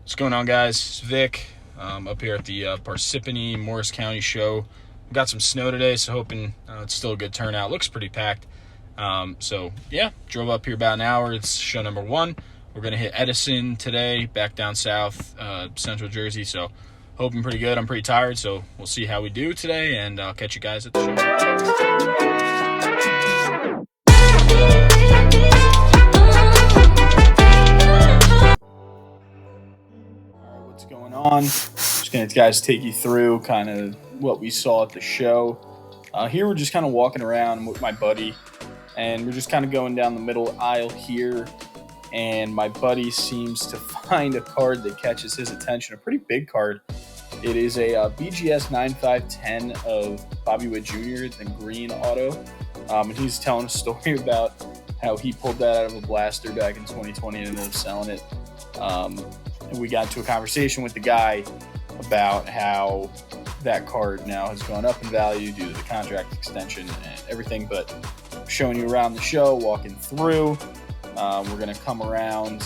What's going on, guys? It's Vic. Up here at the Parsippany Morris County show. We got some snow today, so hoping it's still a good turnout. Looks pretty packed. Drove up here about an hour. It's show number 1. We're going to hit Edison today, back down south, central Jersey. So hoping pretty good. I'm pretty tired, so we'll see how we do today, and I'll catch you guys at the show. What's going on? Just going to guys take you through kind of what we saw at the show. Here we're just kind of walking around with my buddy, and we're just kind of going down the middle aisle here, and my buddy seems to find a card that catches his attention, a pretty big card. It is a BGS 9510 of Bobby Witt Jr., the green auto, and he's telling a story about how he pulled that out of a blaster back in 2020 and ended up selling it. And we got into a conversation with the guy about how that card now has gone up in value due to the contract extension and everything, but showing you around the show, walking through. We're going to come around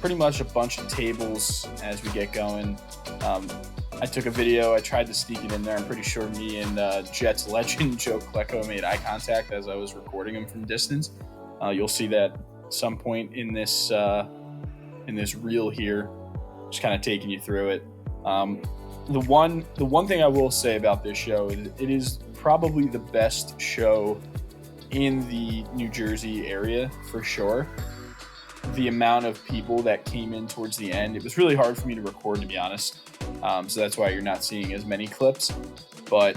pretty much a bunch of tables as we get going. I took a video. I tried to sneak it in there. I'm pretty sure me and Jets legend Joe Klecko made eye contact as I was recording him from distance. You'll see that at some point in this reel here, just kind of taking you through it. The one thing I will say about this show is it is probably the best show in the New Jersey area for sure. The amount of people that came in towards the end, it was really hard for me to record, to be honest. So that's why you're not seeing as many clips. But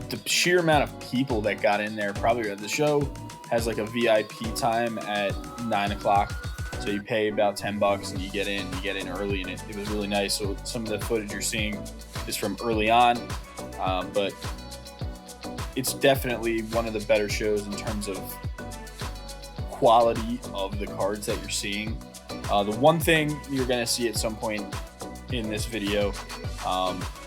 the sheer amount of people that got in there, probably the show has like a VIP time at 9 o'clock. So you pay about $10 and you get in early, and it was really nice. So some of the footage you're seeing is from early on, but it's definitely one of the better shows in terms of quality of the cards that you're seeing. The one thing you're going to see at some point in this video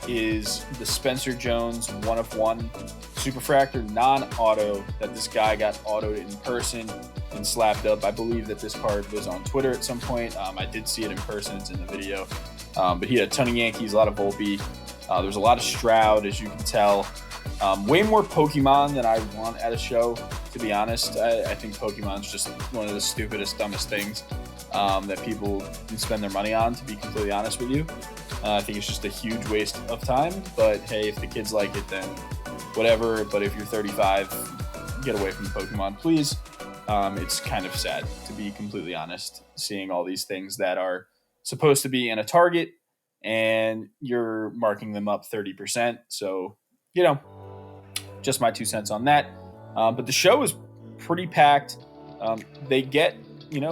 is the Spencer Jones 1/1 Superfractor non-auto that this guy got autoed in person and slapped up. I believe that this card was on Twitter at some point. I did see it in person. It's in the video. But he had a ton of Yankees, a lot of Volpe. There was a lot of Stroud, as you can tell. Way more Pokemon than I want at a show, to be honest. I think Pokemon's just one of the stupidest, dumbest things that people can spend their money on, to be completely honest with you. I think it's just a huge waste of time. But hey, if the kids like it, then whatever. But if you're 35, get away from Pokemon, please. It's kind of sad, to be completely honest, seeing all these things that are supposed to be in a Target and you're marking them up 30%. So, just my 2 cents on that. But the show is pretty packed. They get,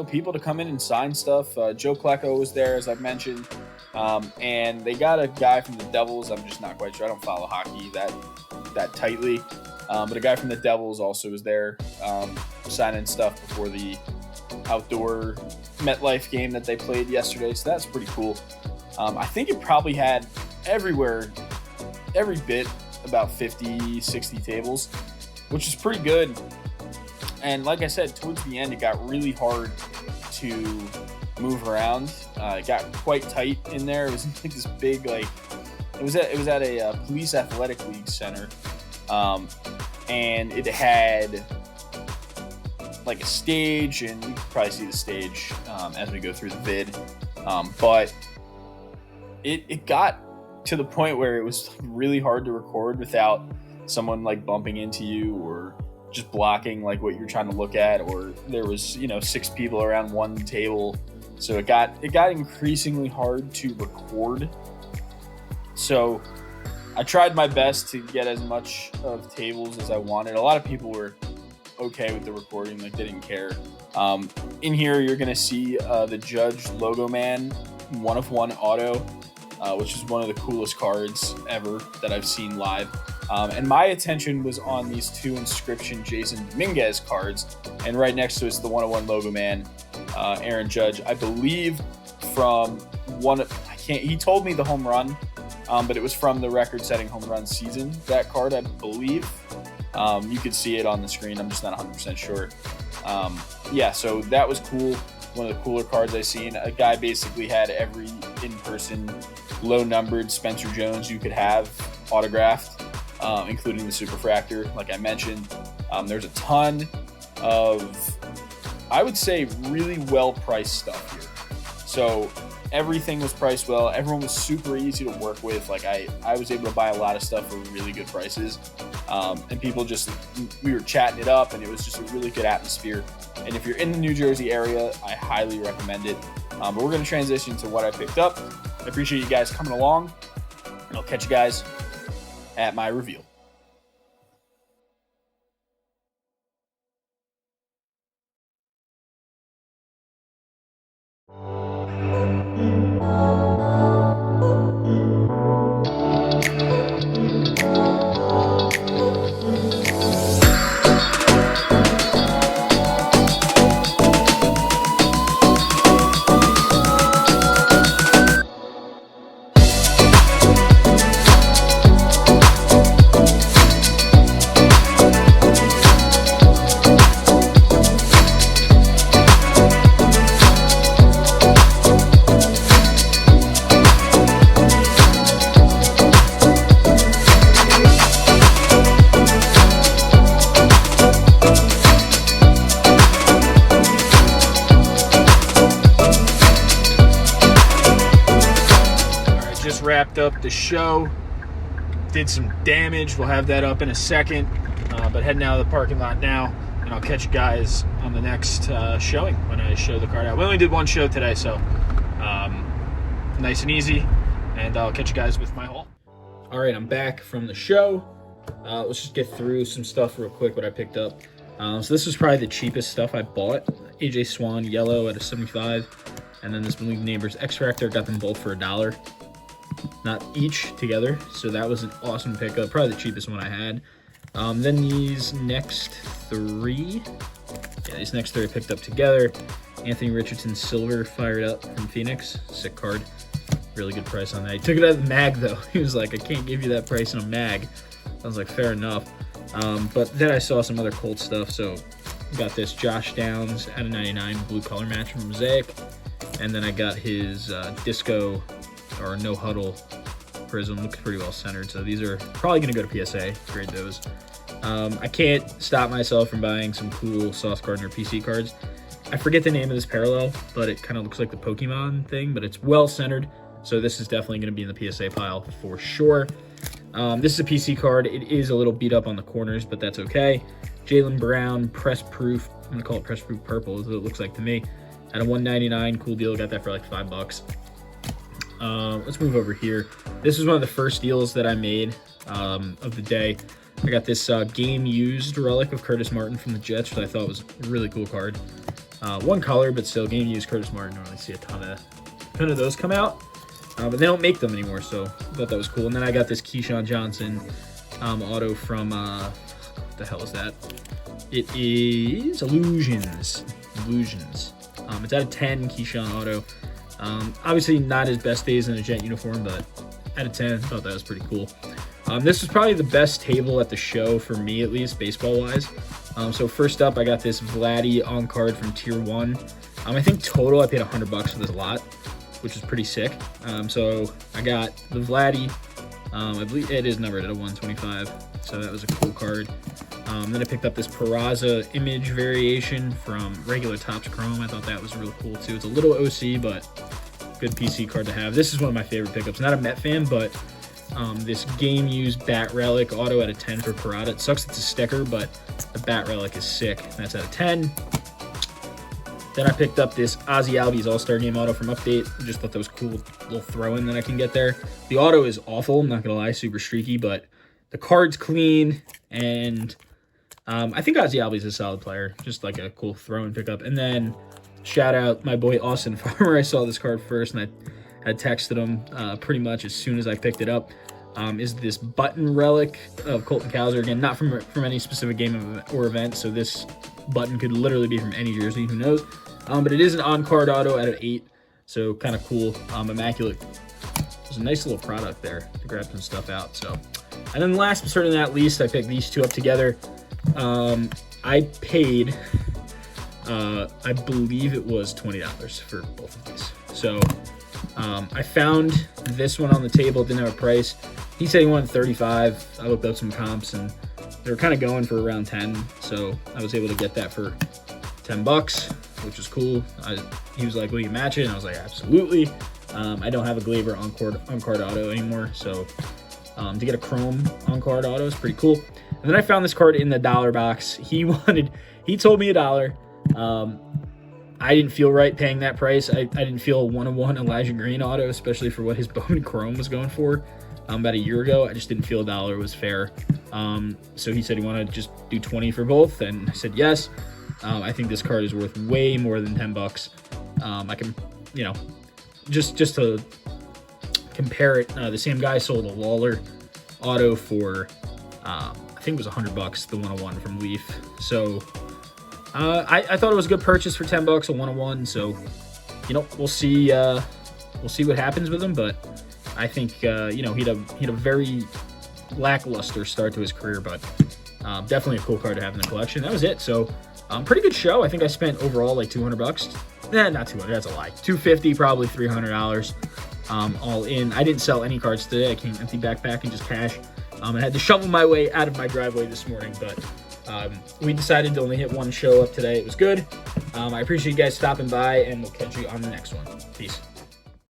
people to come in and sign stuff. Joe Klecko was there, as I've mentioned. And they got a guy from the Devils. I'm just not quite sure. I don't follow hockey that tightly. But a guy from the Devils also was there, signing stuff before the outdoor MetLife game that they played yesterday. So that's pretty cool. I think it probably had every bit, about 50, 60 tables, which is pretty good. And like I said, towards the end, it got really hard to move around. It got quite tight in there. It was like this big, it was at a Police Athletic League center. And it had like a stage, and you can probably see the stage as we go through the vid. But it got to the point where it was really hard to record without someone like bumping into you or just blocking like what you're trying to look at, or there was 6 people around one table. So it got increasingly hard to record. So I tried my best to get as much of tables as I wanted. A lot of people were okay with the recording, they didn't care. In here, you're going to see the Judge Logo Man 1/1 auto, which is one of the coolest cards ever that I've seen live. And my attention was on these 2 Inscription Jason Dominguez cards, and right next to it's the 1/1 Logo Man Aaron Judge. I believe from he told me the home run, but it was from the record-setting home run season, that card, I believe. You could see it on the screen. I'm just not 100% sure. So that was cool. one of the cooler cards I've seen. A guy basically had every in-person low-numbered Spencer Jones you could have autographed, including the Superfractor, like I mentioned. There's a ton of, I would say, really well-priced stuff here. So everything was priced well. Everyone was super easy to work with. Like I was able to buy a lot of stuff for really good prices. And people we were chatting it up, and it was just a really good atmosphere. And if you're in the New Jersey area, I highly recommend it. But we're going to transition to what I picked up. I appreciate you guys coming along. And I'll catch you guys at my reveal. Wrapped up the show, did some damage. We'll have that up in a second, but heading out of the parking lot now, and I'll catch you guys on the next showing when I show the card out. We only did one show today, so nice and easy, and I'll catch you guys with my haul. All right, I'm back from the show. Let's just get through some stuff real quick, what I picked up. So this was probably the cheapest stuff I bought. AJ Swan yellow at a 75, and then this Malik Neighbors X-Fractor, got them both for $1. Not each together, so that was an awesome pickup, probably the cheapest one I had. Then these next three I picked up together. Anthony Richardson Silver fired up from Phoenix, sick card, really good price on that. He took it out of the mag though. He was like, I can't give you that price in a mag. I was like, fair enough. But then I saw some other Colt stuff, so got this Josh Downs out of 99 blue color match from Mosaic, and then I got his Disco or No Huddle Prism. Looks pretty well centered, so these are probably going to go to PSA. Grade those. I can't stop myself from buying some cool Sauce Gardner PC cards. I forget the name of this parallel, but it kind of looks like the Pokemon thing, but it's well centered, so this is definitely going to be in the PSA pile for sure. This is a PC card. It is a little beat up on the corners, but that's okay. Jaylen Brown Press Proof. I'm going to call it Press Proof Purple, is what it looks like to me. At a 199, cool deal. Got that for like $5. Let's move over here. This was one of the first deals that I made of the day. I got this game used relic of Curtis Martin from the Jets, which I thought was a really cool card. One color, but still game used Curtis Martin. I don't really see a ton of those come out, but they don't make them anymore, so I thought that was cool. And then I got this Keyshawn Johnson auto from what the hell is that? It is Illusions. It's out of 10 Keyshawn auto. Obviously not his best days in a Jet uniform, but out of 10, I thought that was pretty cool. This was probably the best table at the show for me, at least baseball-wise. So first up, I got this Vladdy on card from Tier 1. I think total I paid $100 for this lot, which is pretty sick. So I got the Vladdy. I believe it is numbered at a 125, so that was a cool card. Then I picked up this Peraza image variation from regular Topps Chrome. I thought that was real cool too. It's a little OC, but good PC card to have. This is one of my favorite pickups. Not a Met fan, but this game used Bat Relic auto out of 10 for Parada. It sucks it's a sticker, but the Bat Relic is sick. That's out of 10. Then I picked up this Ozzy Albies All-Star Game auto from Update. I just thought that was cool, little throw-in that I can get there. The auto is awful, I'm not gonna lie, super streaky, but the card's clean, and I think Ozzy Albies is a solid player, just like a cool throw-in pickup. And then shout out my boy Austin Farmer. I saw this card first, and I had texted him pretty much as soon as I picked it up. Is this button relic of Colton Cowser. Again, not from any specific game or event, so this button could literally be from any jersey, who knows. But it is an on-card auto out of 8, so kind of cool. Immaculate. There's a nice little product there to grab some stuff out. So, and then last but certainly not least, I picked these two up together. I paid I believe it was $20 for both of these. So I found this one on the table, didn't have a price. He said he wanted 35. I looked up some comps and they were kind of going for around 10. So I was able to get that for $10, which was cool. He was like, will you match it? And I was like, absolutely. I don't have a Gleyber on-card auto anymore. So to get a Chrome on-card auto is pretty cool. And then I found this card in the dollar box. He told me $1. I didn't feel right paying that price. I didn't feel a 1-of-1 Elijah Green auto, especially for what his Bowman Chrome was going for about a year ago. I just didn't feel $1 was fair. So he said he wanted to just do 20 for both, and I said yes. I think this card is worth way more than $10. I can, just to compare it, the same guy sold a Lawler auto for I think it was $100, the 1-of-1 from Leaf. So I thought it was a good purchase for $10, a 1-of-1. So we'll see what happens with him, but I think he had a very lackluster start to his career, but definitely a cool card to have in the collection. That was it. So pretty good show. I think I spent overall like $200. Not 200. That's a lie. $250, probably $300. All in. I didn't sell any cards today. I came empty backpack and just cash. I had to shovel my way out of my driveway this morning, but we decided to only hit one show up today. It was good. I appreciate you guys stopping by, and we'll catch you on the next one. Peace.